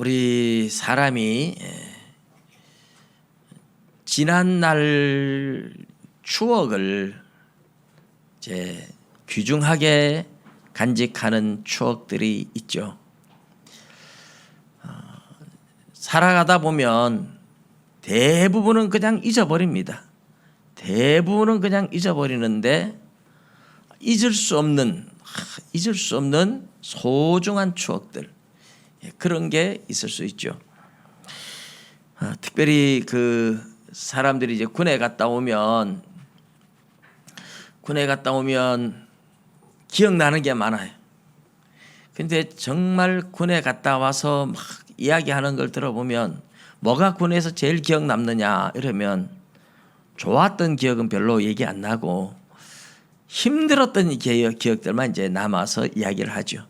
우리 사람이 지난날 추억을 이제 귀중하게 간직하는 추억들이 있죠. 살아가다 보면 대부분은 그냥 잊어버립니다. 대부분은 그냥 잊어버리는데 잊을 수 없는 소중한 추억들, 그런 게 있을 수 있죠. 특별히 그 사람들이 이제 군에 갔다 오면 기억나는 게 많아요. 근데 정말 군에 갔다 와서 막 이야기하는 걸 들어보면 뭐가 군에서 제일 기억 남느냐 이러면 좋았던 기억은 별로 얘기 안 나고 힘들었던 기억들만 이제 남아서 이야기를 하죠.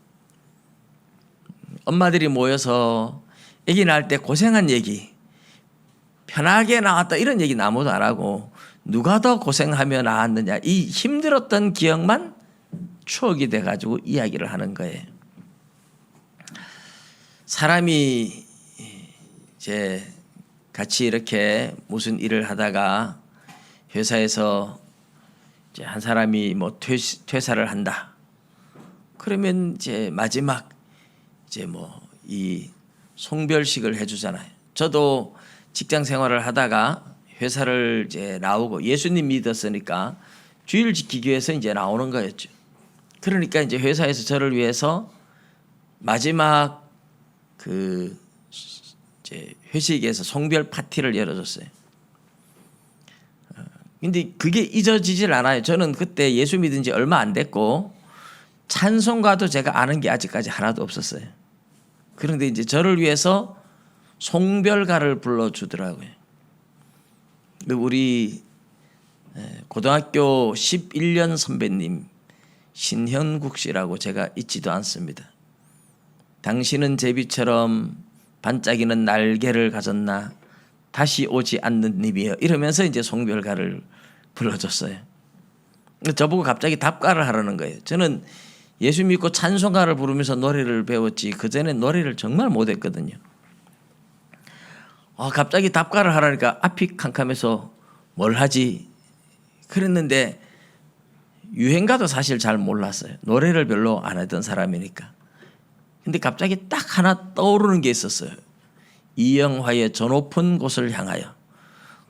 엄마들이 모여서 아기 낳을 때 고생한 얘기, 편하게 나왔다 이런 얘기 아무도 안 하고 누가 더 고생하며 나왔느냐, 이 힘들었던 기억만 추억이 돼가지고 이야기를 하는 거예요. 사람이 이제 같이 이렇게 무슨 일을 하다가 회사에서 이제 한 사람이 뭐 퇴사를 한다. 그러면 이제 마지막 이제 뭐 이 송별식을 해주잖아요. 저도 직장 생활을 하다가 회사를 이제 나오고 예수님 믿었으니까 주의를 지키기 위해서 이제 나오는 거였죠. 그러니까 이제 회사에서 저를 위해서 마지막 그 이제 회식에서 송별 파티를 열어줬어요. 근데 그게 잊어지질 않아요. 저는 그때 예수 믿은 지 얼마 안 됐고 찬송가도 제가 아는 게 아직까지 하나도 없었어요. 그런데 이제 저를 위해서 송별가를 불러주더라고요. 우리 고등학교 11년 선배님 신현국 씨라고 제가 잊지도 않습니다. 당신은 제비처럼 반짝이는 날개를 가졌나 다시 오지 않는 님이여, 이러면서 이제 송별가를 불러줬어요. 저보고 갑자기 답가를 하라는 거예요. 저는 예수 믿고 찬송가를 부르면서 노래를 배웠지 그전에 노래를 정말 못했거든요. 갑자기 답가를 하라니까 앞이 캄캄해서 뭘 하지 그랬는데 유행가도 사실 잘 몰랐어요. 노래를 별로 안 하던 사람이니까. 근데 갑자기 딱 하나 떠오르는 게 있었어요. 이영화의 저 높은 곳을 향하여.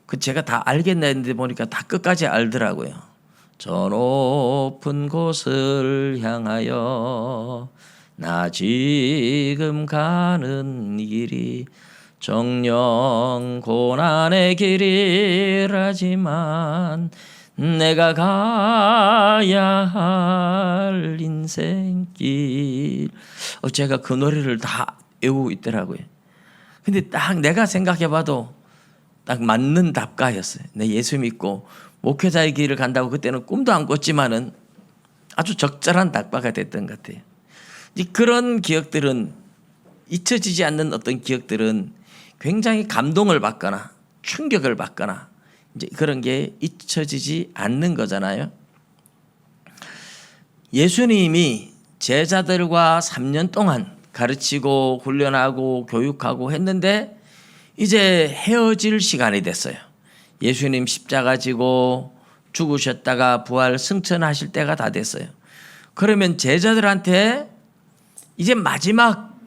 그 제가 다 알겠나 했는데 보니까 다 끝까지 알더라고요. 저 높은 곳을 향하여 나 지금 가는 길이 정령 고난의 길이라지만 내가 가야 할 인생길. 제가 그 노래를 다 외우고 있더라고요. 근데 딱 내가 생각해봐도 딱 맞는 답가였어요. 내 예수 믿고 목회자의 길을 간다고 그때는 꿈도 안 꿨지만은 아주 적절한 답가가 됐던 것 같아요. 그런 기억들은, 잊혀지지 않는 어떤 기억들은 굉장히 감동을 받거나 충격을 받거나 이제 그런 게 잊혀지지 않는 거잖아요. 예수님이 제자들과 3년 동안 가르치고 훈련하고 교육하고 했는데 이제 헤어질 시간이 됐어요. 예수님 십자가 지고 죽으셨다가 부활 승천하실 때가 다 됐어요. 그러면 제자들한테 이제 마지막,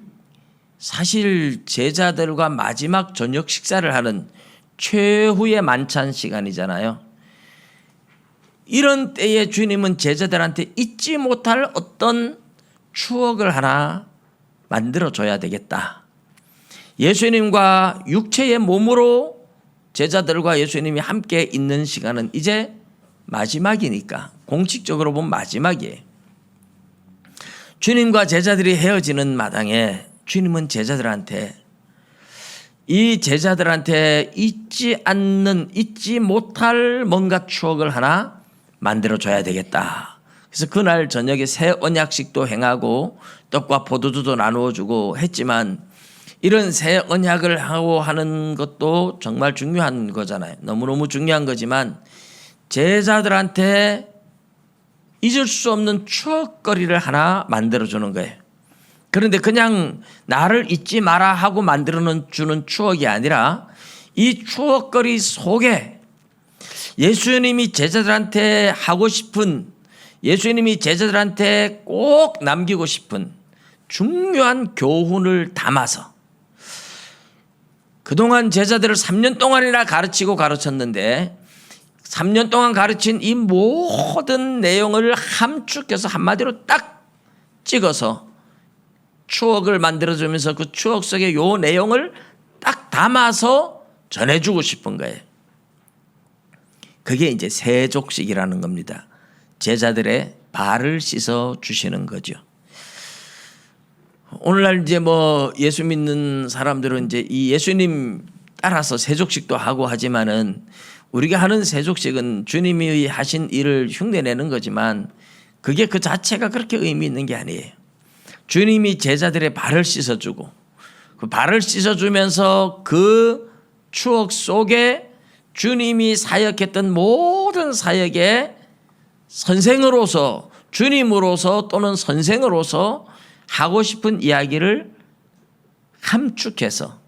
사실 제자들과 마지막 저녁 식사를 하는 최후의 만찬 시간이잖아요. 이런 때에 주님은 제자들한테 잊지 못할 어떤 추억을 하나 만들어줘야 되겠다. 예수님과 육체의 몸으로 제자들과 예수님이 함께 있는 시간은 이제 마지막이니까, 공식적으로 보면 마지막이에요. 주님과 제자들이 헤어지는 마당에 주님은 제자들한테 잊지 못할 뭔가 추억을 하나 만들어줘야 되겠다. 그래서 그날 저녁에 새 언약식도 행하고 떡과 포도주도 나누어주고 했지만 이런 새 언약을 하고 하는 것도 정말 중요한 거잖아요. 너무너무 중요한 거지만 제자들한테 잊을 수 없는 추억거리를 하나 만들어주는 거예요. 그런데 그냥 나를 잊지 마라 하고 만들어 주는 추억이 아니라 이 추억거리 속에 예수님이 제자들한테 하고 싶은, 예수님이 제자들한테 꼭 남기고 싶은 중요한 교훈을 담아서, 그동안 제자들을 3년 동안이나 가르쳤는데 3년 동안 가르친 이 모든 내용을 함축해서 한마디로 딱 찍어서 추억을 만들어주면서 그 추억 속에 요 내용을 딱 담아서 전해주고 싶은 거예요. 그게 이제 세족식이라는 겁니다. 제자들의 발을 씻어 주시는 거죠. 오늘날 이제 뭐 예수 믿는 사람들은 이제 이 예수님 따라서 세족식도 하고 하지만은, 우리가 하는 세족식은 주님이 하신 일을 흉내내는 거지만 그게 그 자체가 그렇게 의미 있는 게 아니에요. 주님이 제자들의 발을 씻어주고 그 발을 씻어주면서 그 추억 속에 주님이 사역했던 모든 사역의 선생으로서, 주님으로서 또는 선생으로서 하고 싶은 이야기를 함축해서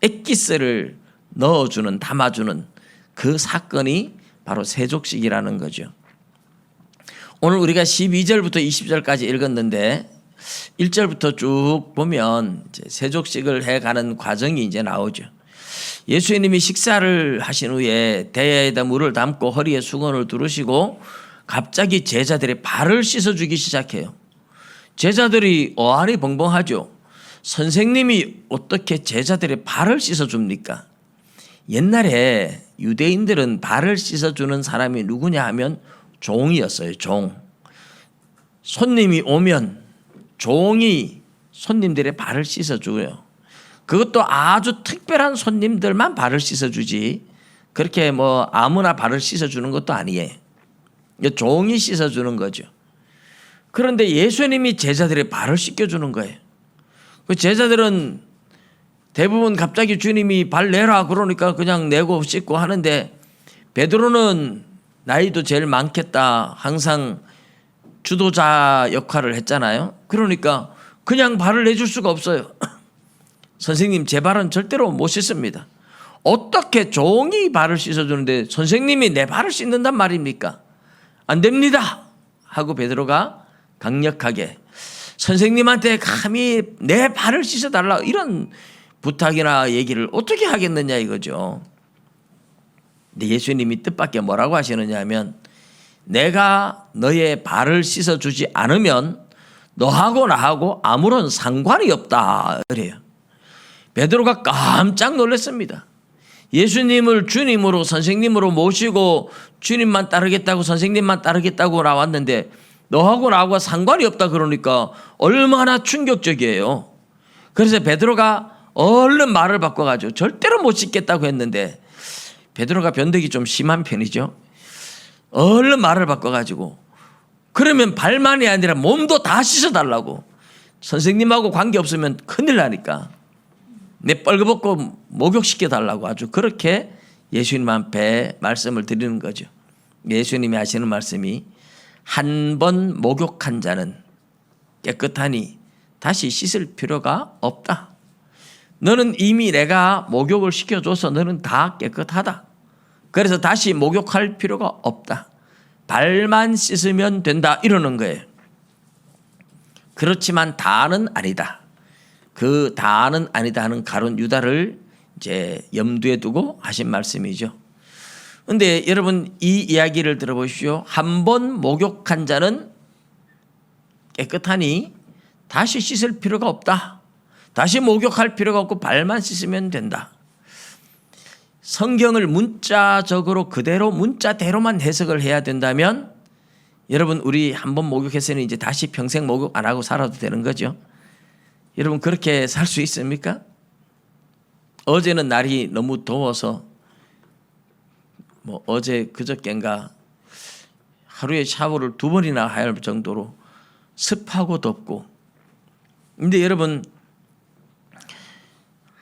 엑기스를 넣어주는, 담아주는 그 사건이 바로 세족식이라는 거죠. 오늘 우리가 12절부터 20절까지 읽었는데 1절부터 쭉 보면 이제 세족식을 해가는 과정이 이제 나오죠. 예수님이 식사를 하신 후에 대야에다 물을 담고 허리에 수건을 두르시고 갑자기 제자들의 발을 씻어주기 시작해요. 제자들이 어안이 벙벙하죠. 선생님이 어떻게 제자들의 발을 씻어줍니까? 옛날에 유대인들은 발을 씻어주는 사람이 누구냐 하면 종이었어요. 종. 손님이 오면 종이 손님들의 발을 씻어줘요. 그것도 아주 특별한 손님들만 발을 씻어주지, 그렇게 뭐 아무나 발을 씻어주는 것도 아니에요. 종이 씻어주는 거죠. 그런데 예수님이 제자들의 발을 씻겨주는 거예요. 그 제자들은 대부분 갑자기 주님이 발 내라 그러니까 그냥 내고 씻고 하는데, 베드로는 나이도 제일 많겠다, 항상 주도자 역할을 했잖아요. 그러니까 그냥 발을 내줄 수가 없어요. 선생님, 제 발은 절대로 못 씻습니다. 어떻게 종이 발을 씻어주는데 선생님이 내 발을 씻는단 말입니까? 안 됩니다 하고 베드로가 강력하게 선생님한테 감히 내 발을 씻어달라 이런 부탁이나 얘기를 어떻게 하겠느냐 이거죠. 근데 예수님이 뜻밖의 뭐라고 하시느냐 하면, 내가 너의 발을 씻어주지 않으면 너하고 나하고 아무런 상관이 없다 그래요. 베드로가 깜짝 놀랐습니다. 예수님을 주님으로, 선생님으로 모시고 주님만 따르겠다고, 선생님만 따르겠다고 나왔는데 너하고 나하고 상관이 없다 그러니까 얼마나 충격적이에요. 그래서 베드로가 얼른 말을 바꿔가지고 절대로 못 씻겠다고 했는데, 베드로가 변덕이 좀 심한 편이죠. 얼른 말을 바꿔가지고 그러면 발만이 아니라 몸도 다 씻어달라고, 선생님하고 관계없으면 큰일 나니까 내 뻘거벗고 목욕시켜달라고 아주 그렇게 예수님 앞에 말씀을 드리는 거죠. 예수님이 하시는 말씀이, 한 번 목욕한 자는 깨끗하니 다시 씻을 필요가 없다. 너는 이미 내가 목욕을 시켜줘서 너는 다 깨끗하다. 그래서 다시 목욕할 필요가 없다. 발만 씻으면 된다 이러는 거예요. 그렇지만 다는 아니다. 그 다는 아니다 하는 가룟 유다를 이제 염두에 두고 하신 말씀이죠. 그런데 여러분 이 이야기를 들어보십시오. 한 번 목욕한 자는 깨끗하니 다시 씻을 필요가 없다. 다시 목욕할 필요가 없고 발만 씻으면 된다. 성경을 문자적으로 그대로 문자대로만 해석을 해야 된다면, 여러분 우리 한 번 목욕했으니 이제 다시 평생 목욕 안 하고 살아도 되는 거죠. 여러분 그렇게 살 수 있습니까? 어제는 날이 너무 더워서 뭐 어제 그저께인가 하루에 샤워를 2번이나 할 정도로 습하고 덥고. 근데 여러분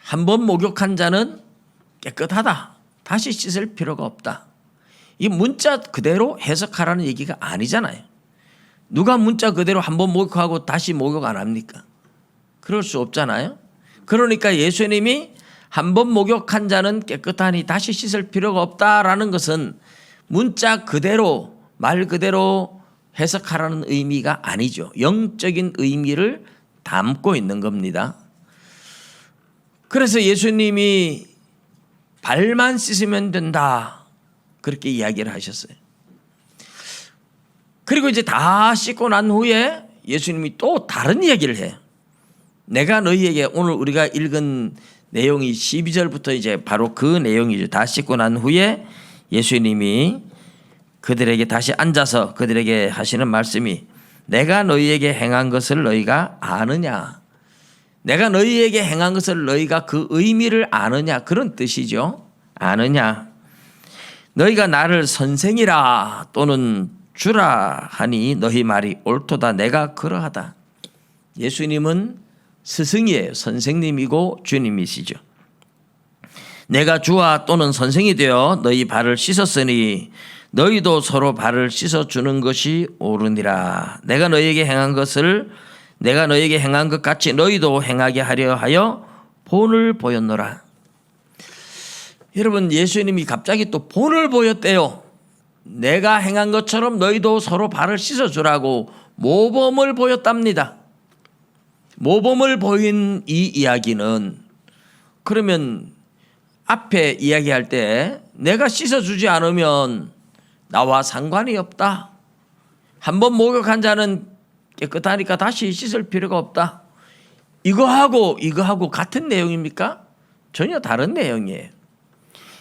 한 번 목욕한 자는 깨끗하다. 다시 씻을 필요가 없다. 이 문자 그대로 해석하라는 얘기가 아니잖아요. 누가 문자 그대로 한 번 목욕하고 다시 목욕 안 합니까? 그럴 수 없잖아요. 그러니까 예수님이 한 번 목욕한 자는 깨끗하니 다시 씻을 필요가 없다라는 것은 문자 그대로 말 그대로 해석하라는 의미가 아니죠. 영적인 의미를 담고 있는 겁니다. 그래서 예수님이 발만 씻으면 된다 그렇게 이야기를 하셨어요. 그리고 이제 다 씻고 난 후에 예수님이 또 다른 이야기를 해요. 내가 너희에게 오늘 우리가 읽은 내용이 12절부터 이제 바로 그 내용이죠. 다 씻고 난 후에 예수님이 그들에게 다시 앉아서 그들에게 하시는 말씀이 내가 너희에게 행한 것을 너희가 아느냐. 내가 너희에게 행한 것을 너희가 그 의미를 아느냐. 그런 뜻이죠. 아느냐. 너희가 나를 선생이라 또는 주라 하니 너희 말이 옳도다. 내가 그러하다. 예수님은 스승이에요. 선생님이고 주님이시죠. 내가 주와 또는 선생이 되어 너희 발을 씻었으니 너희도 서로 발을 씻어주는 것이 옳으니라. 내가 너희에게 행한 것 같이 너희도 행하게 하려 하여 본을 보였노라. 여러분, 예수님이 갑자기 또 본을 보였대요. 내가 행한 것처럼 너희도 서로 발을 씻어주라고 모범을 보였답니다. 모범을 보인 이 이야기는 그러면 앞에 이야기할 때 내가 씻어주지 않으면 나와 상관이 없다. 한번 목욕한 자는 깨끗하니까 다시 씻을 필요가 없다. 이거하고 같은 내용입니까? 전혀 다른 내용이에요.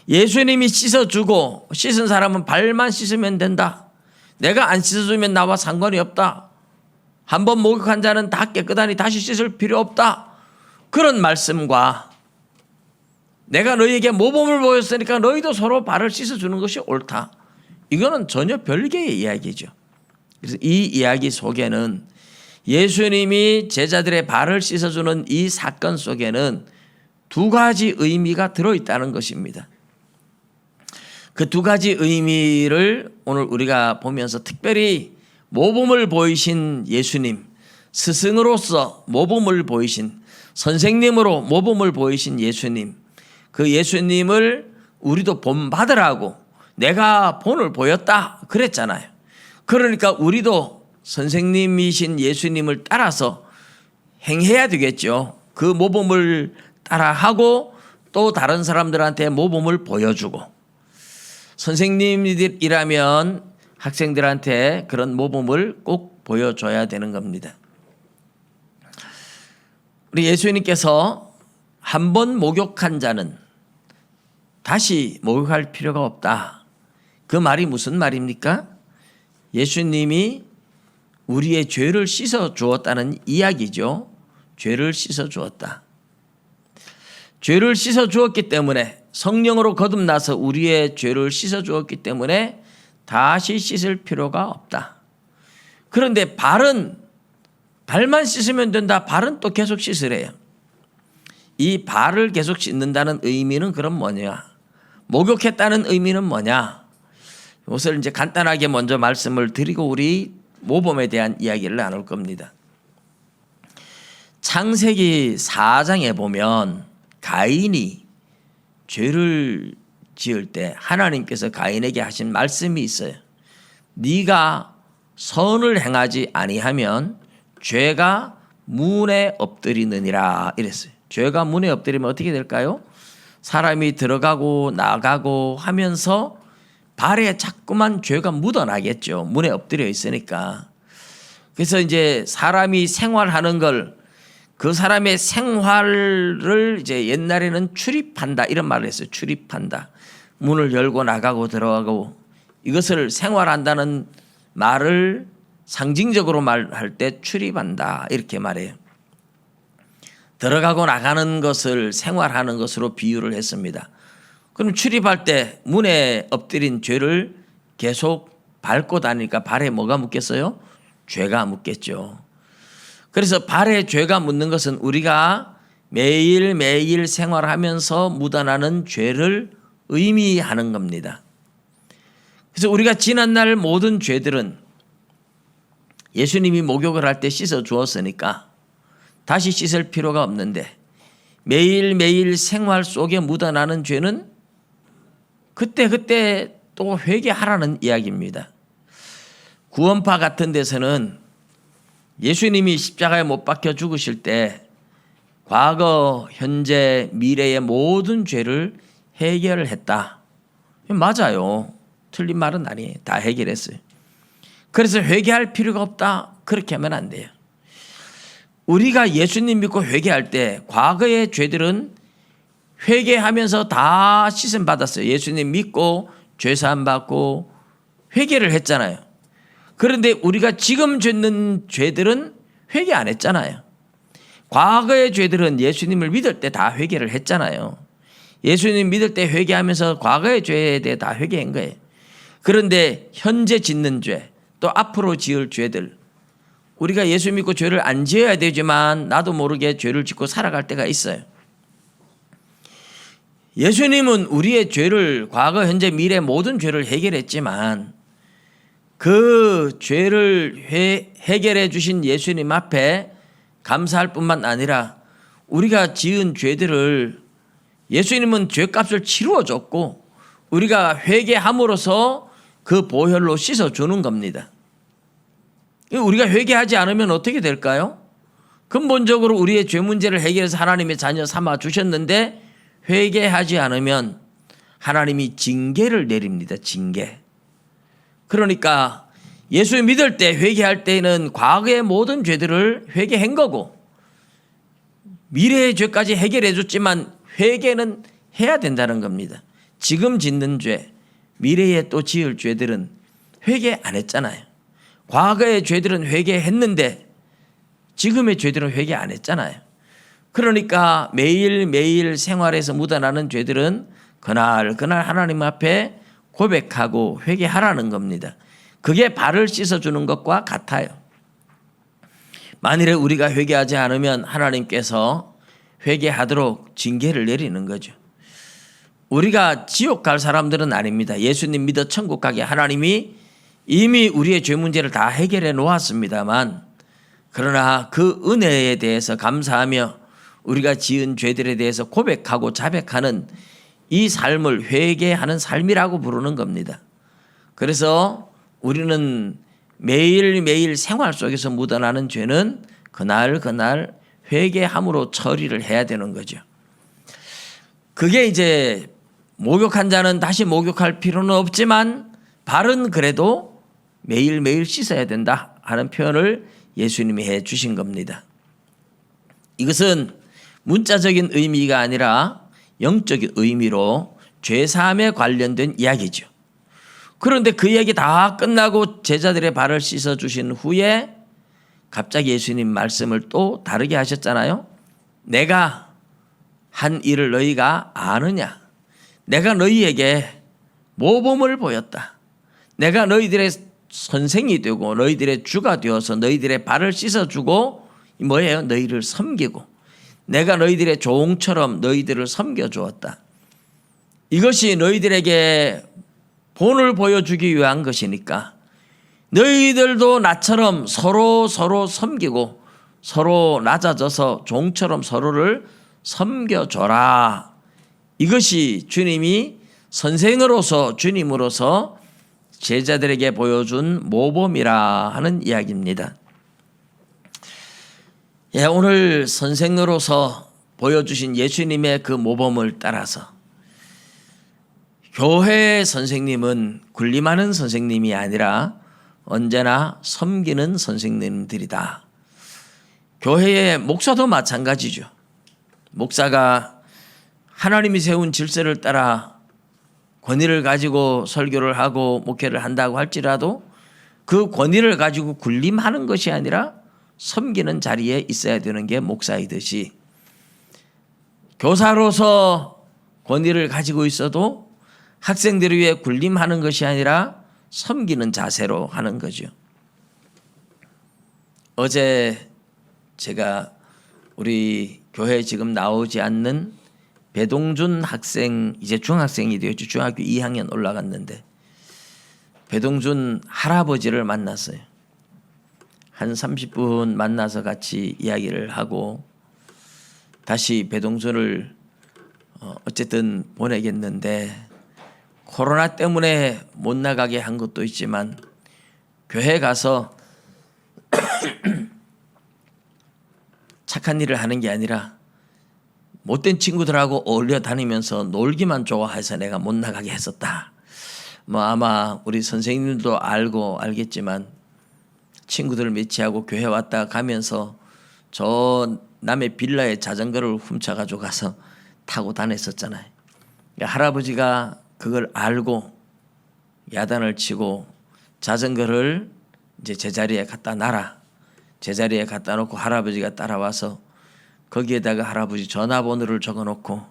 예수님이 씻어주고 씻은 사람은 발만 씻으면 된다. 내가 안 씻어주면 나와 상관이 없다. 한번 목욕한 자는 다 깨끗하니 다시 씻을 필요 없다. 그런 말씀과 내가 너희에게 모범을 보였으니까 너희도 서로 발을 씻어주는 것이 옳다. 이거는 전혀 별개의 이야기죠. 그래서 이 이야기 속에는 예수님이 제자들의 발을 씻어주는 이 사건 속에는 두 가지 의미가 들어있다는 것입니다. 그 두 가지 의미를 오늘 우리가 보면서 특별히 모범을 보이신 예수님, 스승으로서 모범을 보이신, 선생님으로 모범을 보이신 예수님, 그 예수님을 우리도 본받으라고 내가 본을 보였다 그랬잖아요. 그러니까 우리도 선생님이신 예수님을 따라서 행해야 되겠죠. 그 모범을 따라하고 또 다른 사람들한테 모범을 보여주고, 선생님이라면 학생들한테 그런 모범을 꼭 보여줘야 되는 겁니다. 우리 예수님께서 한 번 목욕한 자는 다시 목욕할 필요가 없다. 그 말이 무슨 말입니까? 예수님이 우리의 죄를 씻어 주었다는 이야기죠. 죄를 씻어 주었다. 죄를 씻어 주었기 때문에, 성령으로 거듭나서 우리의 죄를 씻어 주었기 때문에 다시 씻을 필요가 없다. 그런데 발만 씻으면 된다. 발은 또 계속 씻으래요. 이 발을 계속 씻는다는 의미는 그럼 뭐냐? 목욕했다는 의미는 뭐냐? 이것을 이제 간단하게 먼저 말씀을 드리고 우리 모범에 대한 이야기를 나눌 겁니다. 창세기 4장에 보면 가인이 죄를 지을 때 하나님께서 가인에게 하신 말씀이 있어요. 네가 선을 행하지 아니하면 죄가 문에 엎드리느니라 이랬어요. 죄가 문에 엎드리면 어떻게 될까요? 사람이 들어가고 나가고 하면서 발에 자꾸만 죄가 묻어나겠죠. 문에 엎드려 있으니까. 그래서 이제 사람이 생활하는 걸, 그 사람의 생활을 이제 옛날에는 출입한다 이런 말을 했어요. 출입한다. 문을 열고 나가고 들어가고, 이것을 생활한다는 말을 상징적으로 말할 때 출입한다 이렇게 말해요. 들어가고 나가는 것을 생활하는 것으로 비유를 했습니다. 그럼 출입할 때 문에 엎드린 죄를 계속 밟고 다니니까 발에 뭐가 묻겠어요? 죄가 묻겠죠. 그래서 발에 죄가 묻는 것은 우리가 매일매일 생활하면서 묻어나는 죄를 의미하는 겁니다. 그래서 우리가 지난날 모든 죄들은 예수님이 목욕을 할 때 씻어 주었으니까 다시 씻을 필요가 없는데 매일매일 생활 속에 묻어나는 죄는 그때 또 회개하라는 이야기입니다. 구원파 같은 데서는 예수님이 십자가에 못 박혀 죽으실 때 과거, 현재, 미래의 모든 죄를 해결을 했다. 맞아요. 틀린 말은 아니에요. 다 해결했어요. 그래서 회개할 필요가 없다. 그렇게 하면 안 돼요. 우리가 예수님 믿고 회개할 때 과거의 죄들은 회개하면서 다 씻음 받았어요. 예수님 믿고 죄사함 받고 회개를 했잖아요. 그런데 우리가 지금 짓는 죄들은 회개 안 했잖아요. 과거의 죄들은 예수님을 믿을 때 다 회개를 했잖아요. 예수님 믿을 때 회개하면서 과거의 죄에 대해 다 회개한 거예요. 그런데 현재 짓는 죄, 또 앞으로 지을 죄들, 우리가 예수 믿고 죄를 안 지어야 되지만 나도 모르게 죄를 짓고 살아갈 때가 있어요. 예수님은 우리의 죄를 과거, 현재, 미래 모든 죄를 해결했지만 그 죄를 해결해 주신 예수님 앞에 감사할 뿐만 아니라 우리가 지은 죄들을 예수님은 죄값을 치루어 줬고 우리가 회개함으로써 그 보혈로 씻어주는 겁니다. 우리가 회개하지 않으면 어떻게 될까요? 근본적으로 우리의 죄 문제를 해결해서 하나님의 자녀 삼아 주셨는데 회개하지 않으면 하나님이 징계를 내립니다. 징계. 그러니까 예수 믿을 때 회개할 때는 과거의 모든 죄들을 회개한 거고 미래의 죄까지 해결해 줬지만 회개는 해야 된다는 겁니다. 지금 짓는 죄, 미래에 또 지을 죄들은 회개 안 했잖아요. 과거의 죄들은 회개했는데 지금의 죄들은 회개 안 했잖아요. 그러니까 매일매일 생활에서 묻어나는 죄들은 그날 하나님 앞에 고백하고 회개하라는 겁니다. 그게 발을 씻어주는 것과 같아요. 만일에 우리가 회개하지 않으면 하나님께서 회개하도록 징계를 내리는 거죠. 우리가 지옥 갈 사람들은 아닙니다. 예수님 믿어 천국 가게 하나님이 이미 우리의 죄 문제를 다 해결해 놓았습니다만 그러나 그 은혜에 대해서 감사하며 우리가 지은 죄들에 대해서 고백하고 자백하는 이 삶을 회개하는 삶이라고 부르는 겁니다. 그래서 우리는 매일매일 생활 속에서 묻어나는 죄는 그날 회개함으로 처리를 해야 되는 거죠. 그게 이제 목욕한 자는 다시 목욕할 필요는 없지만 발은 그래도 매일매일 씻어야 된다 하는 표현을 예수님이 해 주신 겁니다. 이것은 문자적인 의미가 아니라 영적인 의미로 죄사함에 관련된 이야기죠. 그런데 그 얘기 다 끝나고 제자들의 발을 씻어주신 후에 갑자기 예수님 말씀을 또 다르게 하셨잖아요. 내가 한 일을 너희가 아느냐? 내가 너희에게 모범을 보였다. 내가 너희들의 선생이 되고 너희들의 주가 되어서 너희들의 발을 씻어주고 뭐예요? 너희를 섬기고 내가 너희들의 종처럼 너희들을 섬겨주었다. 이것이 너희들에게 본을 보여주기 위한 것이니까 너희들도 나처럼 서로 섬기고 서로 낮아져서 종처럼 서로를 섬겨줘라. 이것이 주님이 선생으로서 주님으로서 제자들에게 보여준 모범이라 하는 이야기입니다. 오늘 선생으로서 보여주신 예수님의 그 모범을 따라서 교회의 선생님은 군림하는 선생님이 아니라 언제나 섬기는 선생님들이다. 교회의 목사도 마찬가지죠. 목사가 하나님이 세운 질서를 따라 권위를 가지고 설교를 하고 목회를 한다고 할지라도 그 권위를 가지고 군림하는 것이 아니라 섬기는 자리에 있어야 되는 게 목사이듯이 교사로서 권위를 가지고 있어도 학생들을 위해 군림하는 것이 아니라 섬기는 자세로 하는 거죠. 어제 제가 우리 교회에 지금 나오지 않는 배동준 학생, 이제 중학생이 되었죠. 중학교 2학년 올라갔는데 배동준 할아버지를 만났어요. 한 30분 만나서 같이 이야기를 하고 다시 배동수를 어쨌든 보내겠는데 코로나 때문에 못 나가게 한 것도 있지만 교회 가서 착한 일을 하는 게 아니라 못된 친구들하고 어울려 다니면서 놀기만 좋아해서 내가 못 나가게 했었다. 뭐 아마 우리 선생님들도 알겠지만 친구들을 매치하고 교회 왔다 가면서 저 남의 빌라에 자전거를 훔쳐가지고 가서 타고 다녔었잖아요. 할아버지가 그걸 알고 야단을 치고 자전거를 이제 제자리에 갖다 놔라. 제자리에 갖다 놓고 할아버지가 따라와서 거기에다가 할아버지 전화번호를 적어놓고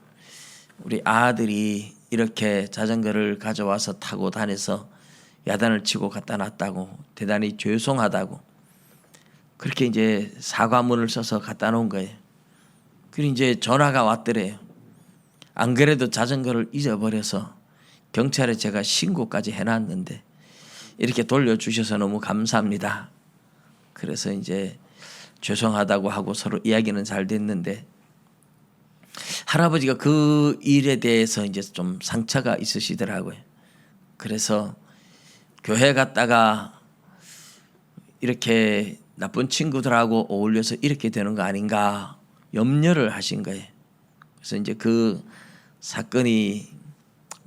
우리 아들이 이렇게 자전거를 가져와서 타고 다녀서 야단을 치고 갖다 놨다고 대단히 죄송하다고 그렇게 이제 사과문을 써서 갖다 놓은 거예요. 그리고 이제 전화가 왔더래요. 안 그래도 자전거를 잊어버려서 경찰에 제가 신고까지 해놨는데 이렇게 돌려주셔서 너무 감사합니다. 그래서 이제 죄송하다고 하고 서로 이야기는 잘 됐는데 할아버지가 그 일에 대해서 이제 좀 상처가 있으시더라고요. 그래서 교회 갔다가 이렇게 나쁜 친구들하고 어울려서 이렇게 되는 거 아닌가 염려를 하신 거예요. 그래서 이제 그 사건이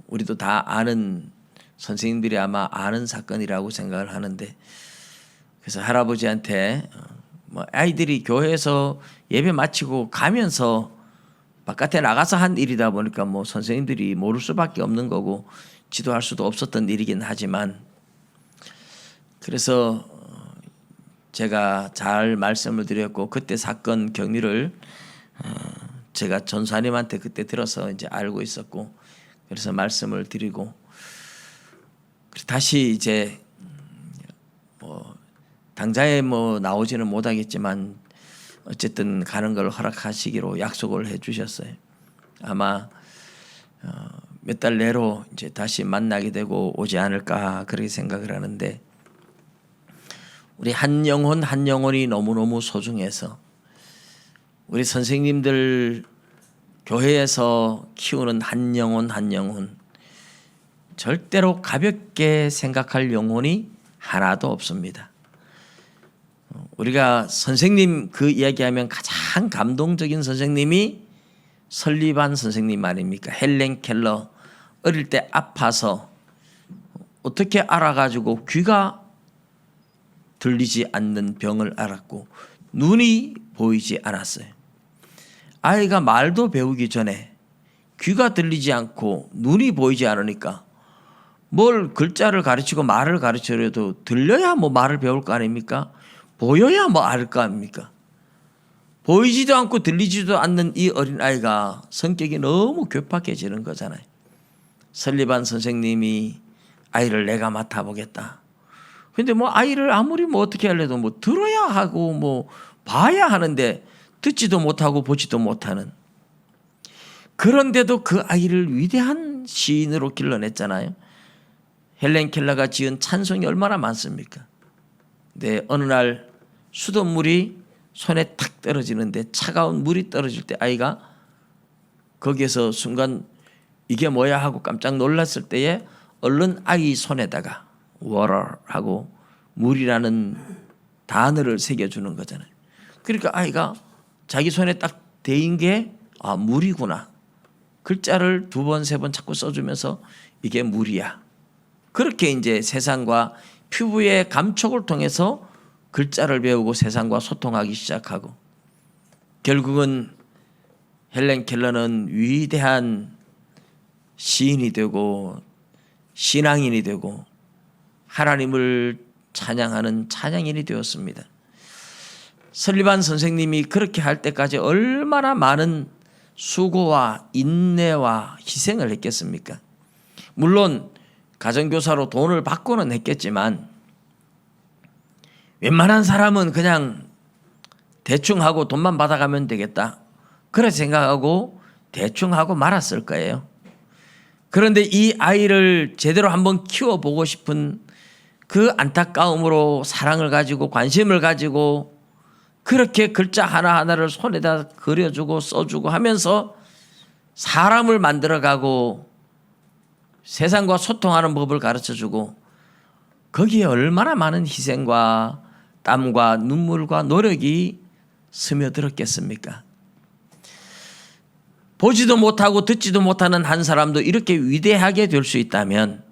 우리도 다 아는 선생님들이 아마 아는 사건이라고 생각을 하는데 그래서 할아버지한테 뭐 아이들이 교회에서 예배 마치고 가면서 바깥에 나가서 한 일이다 보니까 뭐 선생님들이 모를 수밖에 없는 거고 지도할 수도 없었던 일이긴 하지만 그래서 제가 잘 말씀을 드렸고 그때 사건 경위를 제가 전사님한테 그때 들어서 이제 알고 있었고 그래서 말씀을 드리고 다시 이제 뭐 당장에 뭐 나오지는 못하겠지만 어쨌든 가는 걸 허락하시기로 약속을 해주셨어요. 아마 몇 달 내로 이제 다시 만나게 되고 오지 않을까 그렇게 생각을 하는데 우리 한 영혼이 너무너무 소중해서 우리 선생님들 교회에서 키우는 한 영혼 절대로 가볍게 생각할 영혼이 하나도 없습니다. 우리가 선생님 그 이야기하면 가장 감동적인 선생님이 설리반 선생님 아닙니까? 헬렌 켈러 어릴 때 아파서 어떻게 알아가지고 귀가 들리지 않는 병을 알았고 눈이 보이지 않았어요. 아이가 말도 배우기 전에 귀가 들리지 않고 눈이 보이지 않으니까 뭘 글자를 가르치고 말을 가르치려도 들려야 뭐 말을 배울 거 아닙니까? 보여야 뭐 알 거 아닙니까? 보이지도 않고 들리지도 않는 이 어린아이가 성격이 너무 괴팍해지는 거잖아요. 설리반 선생님이 아이를 내가 맡아보겠다. 근데 뭐 아이를 아무리 뭐 어떻게 하려도 뭐 들어야 하고 뭐 봐야 하는데 듣지도 못하고 보지도 못하는 그런데도 그 아이를 위대한 시인으로 길러냈잖아요. 헬렌 켈러가 지은 찬송이 얼마나 많습니까? 근데 어느 날 수돗물이 손에 탁 떨어지는데 차가운 물이 떨어질 때 아이가 거기에서 순간 이게 뭐야 하고 깜짝 놀랐을 때에 얼른 아이 손에다가 water 하고 물이라는 단어를 새겨주는 거잖아요. 그러니까 아이가 자기 손에 딱 대인 게 물이구나. 글자를 2번, 3번 자꾸 써주면서 이게 물이야. 그렇게 이제 세상과 피부의 감촉을 통해서 글자를 배우고 세상과 소통하기 시작하고 결국은 헬렌 켈러는 위대한 시인이 되고 신앙인이 되고 하나님을 찬양하는 찬양인이 되었습니다. 설리반 선생님이 그렇게 할 때까지 얼마나 많은 수고와 인내와 희생을 했겠습니까? 물론 가정교사로 돈을 받고는 했겠지만 웬만한 사람은 그냥 대충 하고 돈만 받아가면 되겠다. 그래 생각하고 대충 하고 말았을 거예요. 그런데 이 아이를 제대로 한번 키워보고 싶은 그 안타까움으로 사랑을 가지고 관심을 가지고 그렇게 글자 하나하나를 손에다 그려주고 써주고 하면서 사람을 만들어가고 세상과 소통하는 법을 가르쳐주고 거기에 얼마나 많은 희생과 땀과 눈물과 노력이 스며들었겠습니까? 보지도 못하고 듣지도 못하는 한 사람도 이렇게 위대하게 될 수 있다면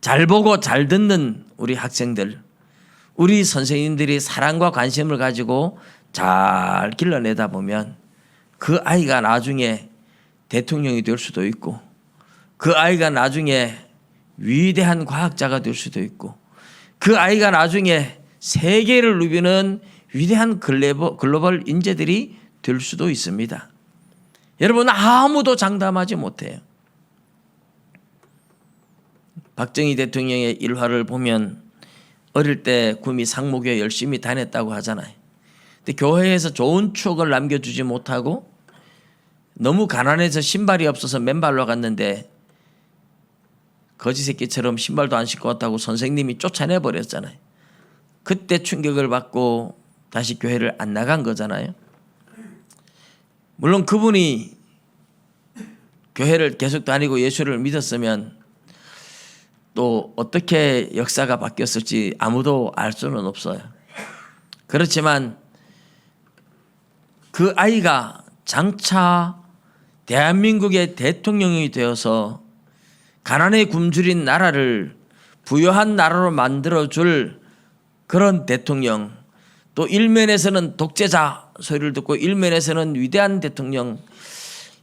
잘 보고 잘 듣는 우리 학생들, 우리 선생님들이 사랑과 관심을 가지고 잘 길러내다 보면 그 아이가 나중에 대통령이 될 수도 있고 그 아이가 나중에 위대한 과학자가 될 수도 있고 그 아이가 나중에 세계를 누비는 위대한 글로벌 인재들이 될 수도 있습니다. 여러분 아무도 장담하지 못해요. 박정희 대통령의 일화를 보면 어릴 때 구미 상무교회 열심히 다녔다고 하잖아요. 근데 교회에서 좋은 추억을 남겨주지 못하고 너무 가난해서 신발이 없어서 맨발로 갔는데 거지 새끼처럼 신발도 안 신고 왔다고 선생님이 쫓아내버렸잖아요. 그때 충격을 받고 다시 교회를 안 나간 거잖아요. 물론 그분이 교회를 계속 다니고 예수를 믿었으면 또 어떻게 역사가 바뀌었을지 아무도 알 수는 없어요. 그렇지만 그 아이가 장차 대한민국의 대통령이 되어서 가난에 굶주린 나라를 부유한 나라로 만들어줄 그런 대통령, 또 일면에서는 독재자 소리를 듣고 일면에서는 위대한 대통령,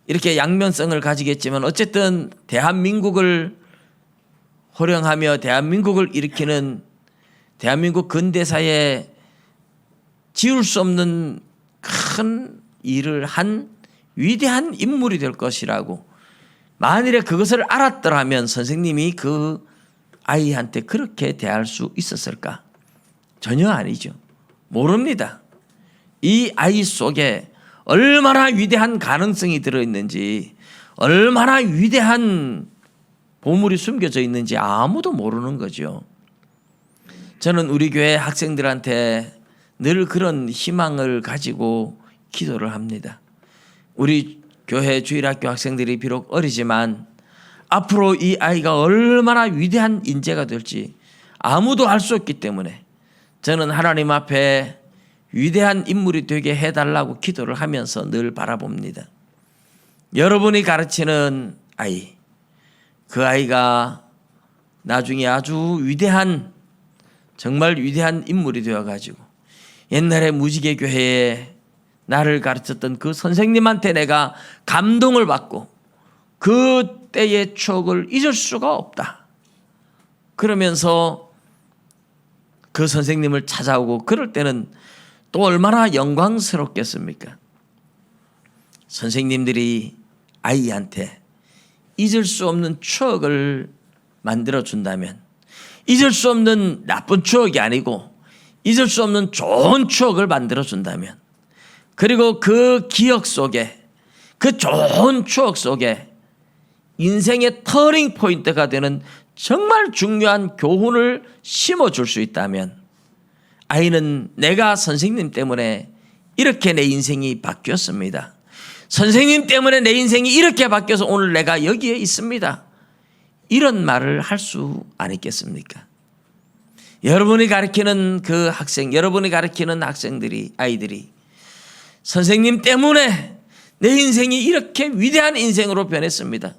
이렇게 양면성을 가지겠지만 어쨌든 대한민국을 호령하며 대한민국을 일으키는 대한민국 근대사에 지울 수 없는 큰 일을 한 위대한 인물이 될 것이라고, 만일에 그것을 알았더라면 선생님이 그 아이한테 그렇게 대할 수 있었을까? 전혀 아니죠. 모릅니다. 이 아이 속에 얼마나 위대한 가능성이 들어있는지, 얼마나 위대한 보물이 숨겨져 있는지 아무도 모르는 거죠. 저는 우리 교회 학생들한테 늘 그런 희망을 가지고 기도를 합니다. 우리 교회 주일학교 학생들이 비록 어리지만 앞으로 이 아이가 얼마나 위대한 인재가 될지 아무도 알 수 없기 때문에 저는 하나님 앞에 위대한 인물이 되게 해달라고 기도를 하면서 늘 바라봅니다. 여러분이 가르치는 아이, 그 아이가 나중에 아주 위대한, 정말 위대한 인물이 되어가지고 옛날에 무지개 교회에 나를 가르쳤던 그 선생님한테 내가 감동을 받고 그때의 추억을 잊을 수가 없다. 그러면서 그 선생님을 찾아오고 그럴 때는 또 얼마나 영광스럽겠습니까? 선생님들이 아이한테 잊을 수 없는 추억을 만들어준다면, 잊을 수 없는 나쁜 추억이 아니고 잊을 수 없는 좋은 추억을 만들어준다면, 그리고 그 기억 속에, 그 좋은 추억 속에 인생의 터닝 포인트가 되는 정말 중요한 교훈을 심어줄 수 있다면, 아이는 내가 선생님 때문에 이렇게 내 인생이 바뀌었습니다. 선생님 때문에 내 인생이 이렇게 바뀌어서 오늘 내가 여기에 있습니다. 이런 말을 할 수 아니겠습니까? 여러분이 가르치는 그 학생, 여러분이 가르치는 학생들이, 아이들이 선생님 때문에 내 인생이 이렇게 위대한 인생으로 변했습니다.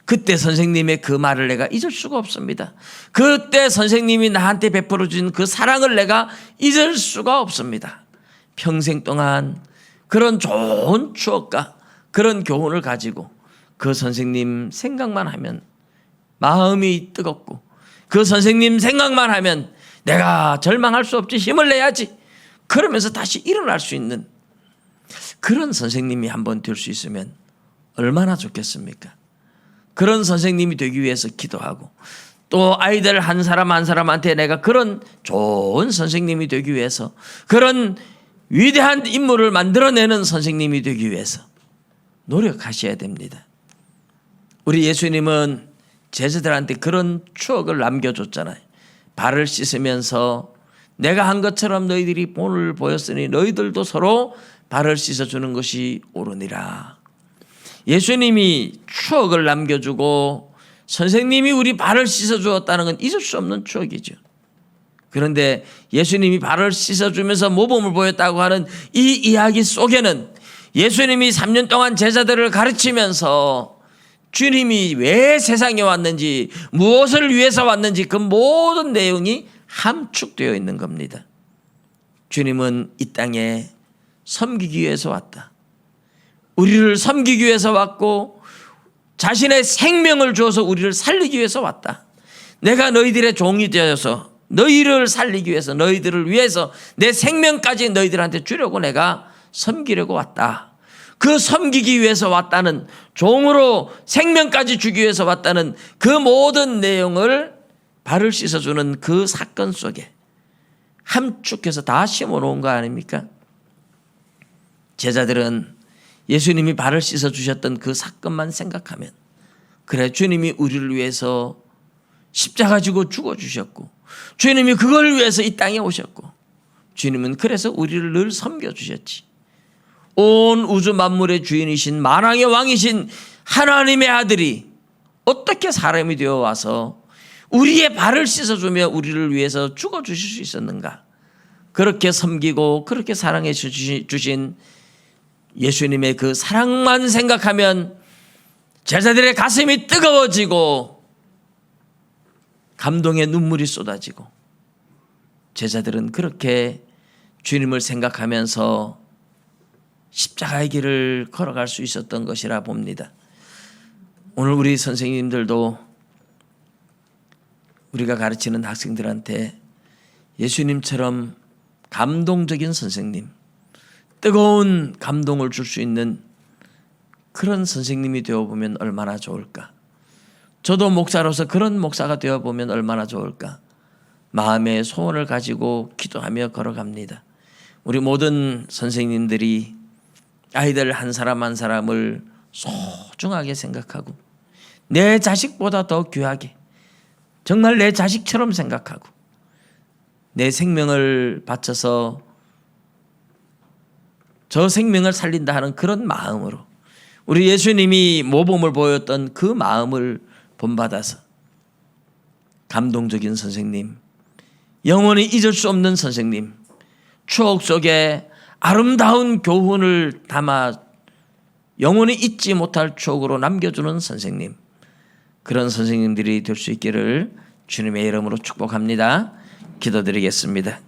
그때 선생님의 그 말을 내가 잊을 수가 없습니다. 그때 선생님이 나한테 베풀어 준 그 사랑을 내가 잊을 수가 없습니다. 평생 동안 그런 좋은 추억과 그런 교훈을 가지고 그 선생님 생각만 하면 마음이 뜨겁고, 그 선생님 생각만 하면 내가 절망할 수 없지, 힘을 내야지, 그러면서 다시 일어날 수 있는 그런 선생님이 한번 될 수 있으면 얼마나 좋겠습니까? 그런 선생님이 되기 위해서 기도하고, 또 아이들 한 사람 한 사람한테 내가 그런 좋은 선생님이 되기 위해서, 그런 위대한 인물을 만들어내는 선생님이 되기 위해서 노력하셔야 됩니다. 우리 예수님은 제자들한테 그런 추억을 남겨줬잖아요. 발을 씻으면서 내가 한 것처럼 너희들이 본을 보였으니 너희들도 서로 발을 씻어주는 것이 옳으니라. 예수님이 추억을 남겨주고 선생님이 우리 발을 씻어주었다는 건 잊을 수 없는 추억이죠. 그런데 예수님이 발을 씻어주면서 모범을 보였다고 하는 이 이야기 속에는 예수님이 3년 동안 제자들을 가르치면서 주님이 왜 세상에 왔는지, 무엇을 위해서 왔는지 그 모든 내용이 함축되어 있는 겁니다. 주님은 이 땅에 섬기기 위해서 왔다. 우리를 섬기기 위해서 왔고 자신의 생명을 주어서 우리를 살리기 위해서 왔다. 내가 너희들의 종이 되어서 너희를 살리기 위해서, 너희들을 위해서 내 생명까지 너희들한테 주려고 내가 섬기려고 왔다. 그 섬기기 위해서 왔다는, 종으로 생명까지 주기 위해서 왔다는 그 모든 내용을 발을 씻어주는 그 사건 속에 함축해서 다 심어놓은 거 아닙니까? 제자들은 예수님이 발을 씻어주셨던 그 사건만 생각하면, 그래, 주님이 우리를 위해서 십자가 지고 죽어주셨고 주님이 그걸 위해서 이 땅에 오셨고 주님은 그래서 우리를 늘 섬겨주셨지. 온 우주 만물의 주인이신 만왕의 왕이신 하나님의 아들이 어떻게 사람이 되어 와서 우리의 발을 씻어주며 우리를 위해서 죽어주실 수 있었는가. 그렇게 섬기고 그렇게 사랑해 주신 예수님의 그 사랑만 생각하면 제자들의 가슴이 뜨거워지고 감동의 눈물이 쏟아지고, 제자들은 그렇게 주님을 생각하면서 십자가의 길을 걸어갈 수 있었던 것이라 봅니다. 오늘 우리 선생님들도 우리가 가르치는 학생들한테 예수님처럼 감동적인 선생님, 뜨거운 감동을 줄 수 있는 그런 선생님이 되어보면 얼마나 좋을까. 저도 목사로서 그런 목사가 되어보면 얼마나 좋을까. 마음의 소원을 가지고 기도하며 걸어갑니다. 우리 모든 선생님들이 아이들 한 사람 한 사람을 소중하게 생각하고 내 자식보다 더 귀하게, 정말 내 자식처럼 생각하고 내 생명을 바쳐서 저 생명을 살린다 하는 그런 마음으로, 우리 예수님이 모범을 보였던 그 마음을 본받아서 감동적인 선생님, 영원히 잊을 수 없는 선생님, 추억 속에 아름다운 교훈을 담아 영원히 잊지 못할 추억으로 남겨주는 선생님, 그런 선생님들이 될 수 있기를 주님의 이름으로 축복합니다. 기도드리겠습니다.